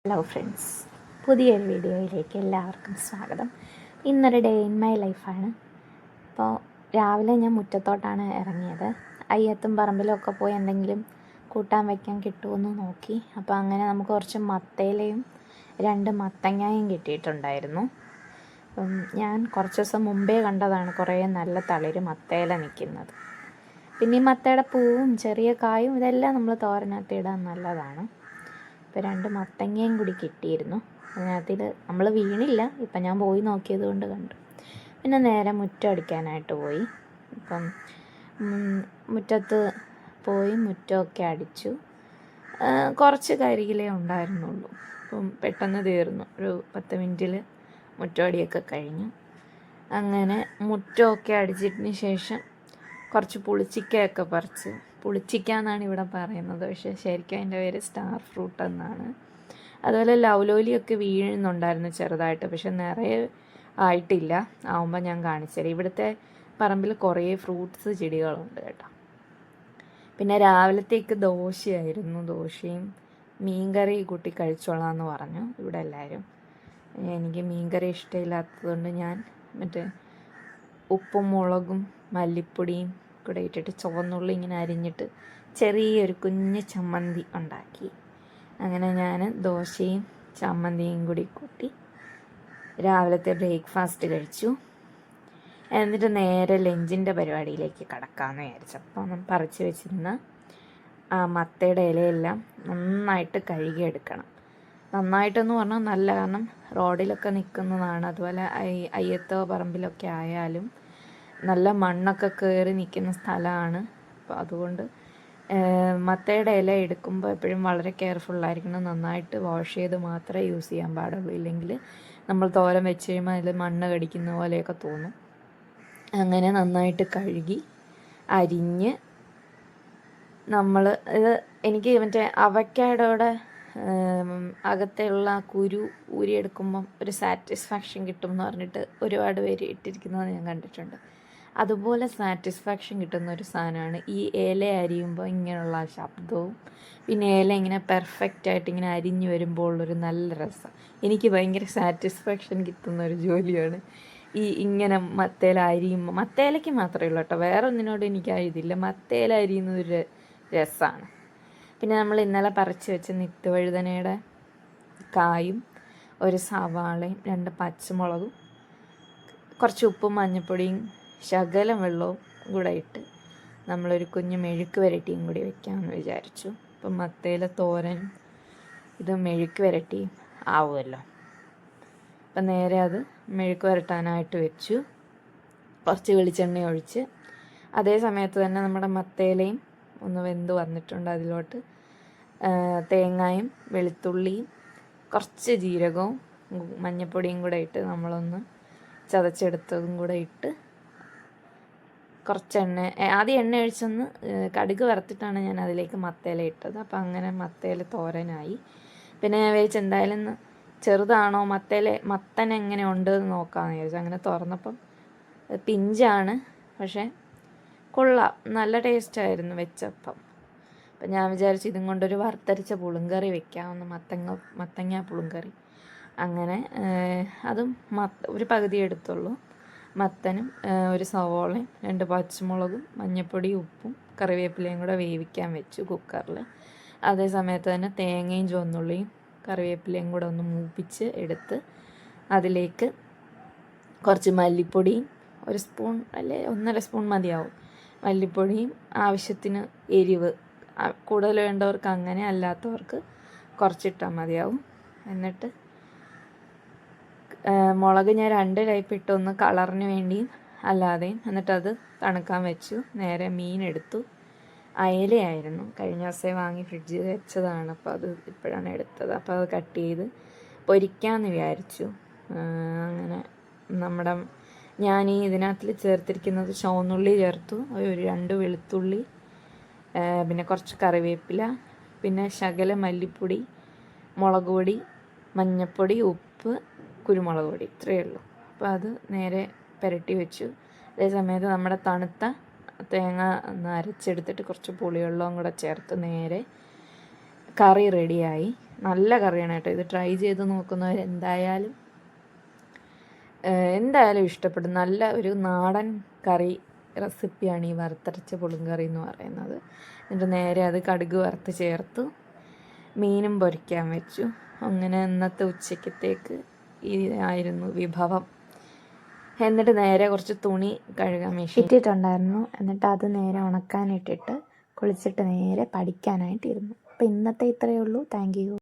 Hello friends, പുതിയൊരു വീഡിയോയിലേക്ക് എല്ലാവർക്കും സ്വാഗതം. ഇന്നൊരു ഡേ ഇൻ മൈ ലൈഫാണ്. അപ്പോൾ രാവിലെ ഞാൻ മുറ്റത്തോട്ടാണ് ഇറങ്ങിയത്. അയ്യത്തും പറമ്പിലും ഒക്കെ പോയി എന്തെങ്കിലും കൂട്ടാൻ വയ്ക്കാൻ കിട്ടുമെന്ന് നോക്കി. അപ്പോൾ അങ്ങനെ നമുക്ക് കുറച്ച് മത്തയിലയും 2 മത്തങ്ങയും കിട്ടിയിട്ടുണ്ടായിരുന്നു. അപ്പം ഞാൻ കുറച്ച് ദിവസം മുമ്പേ കണ്ടതാണ് കുറേ നല്ല തളിര് മത്തയില നിൽക്കുന്നത്. പിന്നെ ഈ മത്തയുടെ പൂവും ചെറിയ കായും ഇതെല്ലാം നമ്മൾ തോരനകത്ത് ഇടാൻ നല്ലതാണ്. ഇപ്പോൾ 2 മത്തങ്ങയും കൂടി കിട്ടിയിരുന്നു. അതിനകത്തിൽ നമ്മൾ വീണില്ല. ഇപ്പം ഞാൻ പോയി നോക്കിയത് കൊണ്ട് കണ്ടു. പിന്നെ നേരെ മുറ്റം അടിക്കാനായിട്ട് പോയി. ഇപ്പം മുറ്റത്ത് പോയി മുറ്റമൊക്കെ അടിച്ചു. കുറച്ച് കരികിലേ ഉണ്ടായിരുന്നുള്ളൂ. അപ്പം പെട്ടെന്ന് തീർന്നു. ഒരു 10 മിനിറ്റിൽ മുറ്റമടിയൊക്കെ കഴിഞ്ഞു. അങ്ങനെ മുറ്റമൊക്കെ അടിച്ചതിന് ശേഷം കുറച്ച് പുളിച്ചിക്കയൊക്കെ പറിച്ച്. പുളിച്ചിക്ക എന്നാണ് ഇവിടെ പറയുന്നത്, പക്ഷേ ശരിക്കും അതിൻ്റെ പേര് സ്റ്റാർ ഫ്രൂട്ട് എന്നാണ്. അതുപോലെ ലൗലോലിയൊക്കെ വീഴുന്നുണ്ടായിരുന്നു ചെറുതായിട്ട്, പക്ഷെ നിറയെ ആയിട്ടില്ല. ആവുമ്പോൾ ഞാൻ കാണിച്ചുതരാം. ഇവിടുത്തെ പറമ്പിൽ കുറേ ഫ്രൂട്ട്സ് ചെടികളുണ്ട് കേട്ടോ. പിന്നെ രാവിലത്തേക്ക് ദോശയായിരുന്നു. ദോശയും മീൻകറി കൂട്ടി കഴിച്ചോളാമെന്ന് പറഞ്ഞു ഇവിടെ എല്ലാവരും. എനിക്ക് മീൻകറി ഇഷ്ടമില്ലാത്തതുകൊണ്ട് ഞാൻ ഉപ്പും മുളകും മല്ലിപ്പൊടിയും കൂടെ ഇട്ടിട്ട് ചുവന്നുള്ളി ഇങ്ങനെ അരിഞ്ഞിട്ട് ചെറിയൊരു കുഞ്ഞ് ചമ്മന്തി ഉണ്ടാക്കി. അങ്ങനെ ഞാൻ ദോശയും ചമ്മന്തിയും കൂടി കൂട്ടി രാവിലത്തെ ബ്രേക്ക്ഫാസ്റ്റ് കഴിച്ചു. എന്നിട്ട് നേരെ ലഞ്ചിൻ്റെ പരിപാടിയിലേക്ക് കടക്കാമെന്ന് വിചാരിച്ചു. അപ്പം പറിച്ച് വെച്ചിരുന്ന ആ മത്തയുടെ ഇലയെല്ലാം നന്നായിട്ട് കഴുകിയെടുക്കണം. നന്നായിട്ടെന്ന് പറഞ്ഞാൽ നല്ല, കാരണം റോഡിലൊക്കെ നിൽക്കുന്നതാണ്. അതുപോലെ അയ്യത്തോ പറമ്പിലൊക്കെ ആയാലും നല്ല മണ്ണൊക്കെ കയറി നിൽക്കുന്ന സ്ഥലമാണ്. അപ്പോൾ അതുകൊണ്ട് മത്തയുടെ ഇല എടുക്കുമ്പോൾ എപ്പോഴും വളരെ കെയർഫുള്ളായിരിക്കണം. നന്നായിട്ട് വാഷ് ചെയ്ത് മാത്രമേ യൂസ് ചെയ്യാൻ പാടുള്ളൂ. ഇല്ലെങ്കിൽ നമ്മൾ തോരൻ വെച്ച് കഴിയുമ്പോൾ അതിൽ മണ്ണ് കടിക്കുന്ന പോലെയൊക്കെ തോന്നും. അങ്ങനെ നന്നായിട്ട് കഴുകി അരിഞ്ഞ് നമ്മൾ എനിക്ക് അവക്കാഡോയുടെ അകത്തുള്ള കുരു ഊരിയെടുക്കുമ്പം ഒരു സാറ്റിസ്ഫാക്ഷൻ കിട്ടും എന്ന് പറഞ്ഞിട്ട് ഒരുപാട് പേര് ഇട്ടിരിക്കുന്നത് ഞാൻ കണ്ടിട്ടുണ്ട്. അതുപോലെ സാറ്റിസ്ഫാക്ഷൻ കിട്ടുന്ന ഒരു സാധനമാണ് ഈ ഇല അരിയുമ്പോൾ ഇങ്ങനെയുള്ള ശബ്ദവും പിന്നെ ഇല ഇങ്ങനെ പെർഫെക്റ്റായിട്ട് ഇങ്ങനെ അരിഞ്ഞു വരുമ്പോൾ ഉള്ളൊരു നല്ല രസം. എനിക്ക് ഭയങ്കര സാറ്റിസ്ഫാക്ഷൻ കിട്ടുന്ന ഒരു ജോലിയാണ് ഇങ്ങനെ മത്തയില അരിയുമ്പോൾ. മത്തയിലയ്ക്ക് മാത്രമേ ഉള്ളൂ കേട്ടോ, വേറെ ഒന്നിനോട് എനിക്ക് ഇതില്ല. മത്തയില അരിയുന്നതൊരു രസമാണ്. പിന്നെ നമ്മൾ ഇന്നലെ പറിച്ച് വെച്ച നിത്യവഴുതനയുടെ കായും ഒരു സവാളയും 2 പച്ചമുളകും കുറച്ച് ഉപ്പും മഞ്ഞൾപ്പൊടിയും ശകലം വെള്ളവും കൂടെ ഇട്ട് നമ്മളൊരു കുഞ്ഞ് മെഴുക്ക് വരട്ടിയും കൂടി വെക്കാമെന്ന് വിചാരിച്ചു. അപ്പം മത്തയില തോരനും ഇത് മെഴുക്ക് വരട്ടിയും ആവുമല്ലോ. അപ്പം നേരെ അത് മെഴുക്ക് വരട്ടാനായിട്ട് വെച്ചു. കുറച്ച് വെളിച്ചെണ്ണ ഒഴിച്ച് അതേ സമയത്ത് തന്നെ നമ്മുടെ മത്തയിലയും ഒന്ന് വെന്ത് വന്നിട്ടുണ്ട്. അതിലോട്ട് തേങ്ങയും വെളുത്തുള്ളിയും കുറച്ച് ജീരകവും മഞ്ഞൾപ്പൊടിയും കൂടെ ഇട്ട് നമ്മളൊന്ന് ചതച്ചെടുത്തതും കൂടെ ഇട്ട് കുറച്ച് ആദ്യം എണ്ണ ഒഴിച്ചൊന്ന് കടുക് വറുത്തിട്ടാണ് ഞാൻ അതിലേക്ക് മത്തയില ഇട്ടത്. അപ്പം അങ്ങനെ മത്തയില തോരനായി. പിന്നെ ഞാൻ വിചാരിച്ചു എന്തായാലും ചെറുതാണോ മത്തൻ എങ്ങനെ ഉണ്ട് എന്ന് നോക്കാമെന്ന് വിചാരിച്ചു. അങ്ങനെ തുറന്നപ്പം പിഞ്ചാണ്, പക്ഷേ കൊള്ളാം, നല്ല ടേസ്റ്റായിരുന്നു വെച്ചപ്പം. അപ്പം ഞാൻ വിചാരിച്ചു ഇതും കൊണ്ടൊരു വറുത്തരച്ച പുളിങ്കറി വെക്കാമെന്ന്, മത്തങ്ങ പുളിങ്കറി. അങ്ങനെ അതും ഒരു പകുതി എടുത്തുള്ളൂ. മത്തനും ഒരു സവോളയും 2 പച്ചമുളകും മഞ്ഞൾപ്പൊടിയും ഉപ്പും കറിവേപ്പിലയും കൂടെ വേവിക്കാൻ വെച്ചു കുക്കറിൽ. അതേ സമയത്ത് തന്നെ തേങ്ങയും ചുവന്നുള്ളിയും കറിവേപ്പിലയും കൂടെ ഒന്ന് മൂപ്പിച്ച് എടുത്ത് അതിലേക്ക് കുറച്ച് മല്ലിപ്പൊടിയും 1 സ്പൂൺ അല്ലെ 1.5 സ്പൂൺ മതിയാവും മല്ലിപ്പൊടിയും, ആവശ്യത്തിന് എരിവ് കൂടുതൽ വേണ്ടവർക്ക് അങ്ങനെ, അല്ലാത്തവർക്ക് കുറച്ചിട്ടാൽ മതിയാവും. എന്നിട്ട് മുളക് ഞാൻ 2 ടൈപ്പ് ഇട്ട്, ഒന്ന് കളറിന് വേണ്ടിയും അല്ലാതെയും. എന്നിട്ടത് തണുക്കാൻ വെച്ചു. നേരെ മീൻ എടുത്തു. അയലയായിരുന്നു, കഴിഞ്ഞ ദിവസം വാങ്ങി ഫ്രിഡ്ജിൽ വെച്ചതാണ്. അപ്പോൾ അത് ഇപ്പോഴാണ് എടുത്തത്. അപ്പോൾ അത് കട്ട് ചെയ്ത് പൊരിക്കാമെന്ന് വിചാരിച്ചു. അങ്ങനെ ഞാൻ ഇതിനകത്തിൽ ചേർത്തിരിക്കുന്നത് ചുവന്നുള്ളി ചേർത്തു, ഒരു 2 വെളുത്തുള്ളി, പിന്നെ കുറച്ച് കറിവേപ്പില, പിന്നെ ശകലം മല്ലിപ്പൊടി, മുളക് പൊടി, മഞ്ഞൾപ്പൊടി, ഉപ്പ്, കുരുമുളക് പൊടി, ഇത്രയേ ഉള്ളൂ. അപ്പോൾ അത് നേരെ പുരട്ടി വെച്ചു. അതേ സമയത്ത് നമ്മുടെ തണുത്ത തേങ്ങ ഒന്ന് അരച്ചെടുത്തിട്ട് കുറച്ച് പുളിവെള്ളവും കൂടെ ചേർത്ത് നേരെ കറി റെഡിയായി. നല്ല കറിയാണ് കേട്ടോ. ഇത് ട്രൈ ചെയ്ത് നോക്കുന്നവർ എന്തായാലും ഇഷ്ടപ്പെടും. നല്ല ഒരു നാടൻ കറി റെസിപ്പിയാണ് ഈ വറുത്തരച്ച പുളിങ്കറി എന്ന് പറയുന്നത്. എന്നിട്ട് നേരെ അത് കടുക് വറുത്ത് ചേർത്തു, മീനും പൊരിക്കാൻ വെച്ചു. അങ്ങനെ ഇന്നത്തെ ഉച്ചക്കത്തേക്ക് ആയിരുന്നു വിഭവം. എന്നിട്ട് നേരെ കുറച്ച് തുണി കഴുകാൻ ഇട്ടിട്ടുണ്ടായിരുന്നു. എന്നിട്ട് അത് നേരെ ഉണക്കാനിട്ടിട്ട് കുളിച്ചിട്ട് നേരെ പഠിക്കാനായിട്ടിരുന്നു. അപ്പോൾ ഇന്നത്തെ ഇത്രയേ ഉള്ളൂ. Thank you.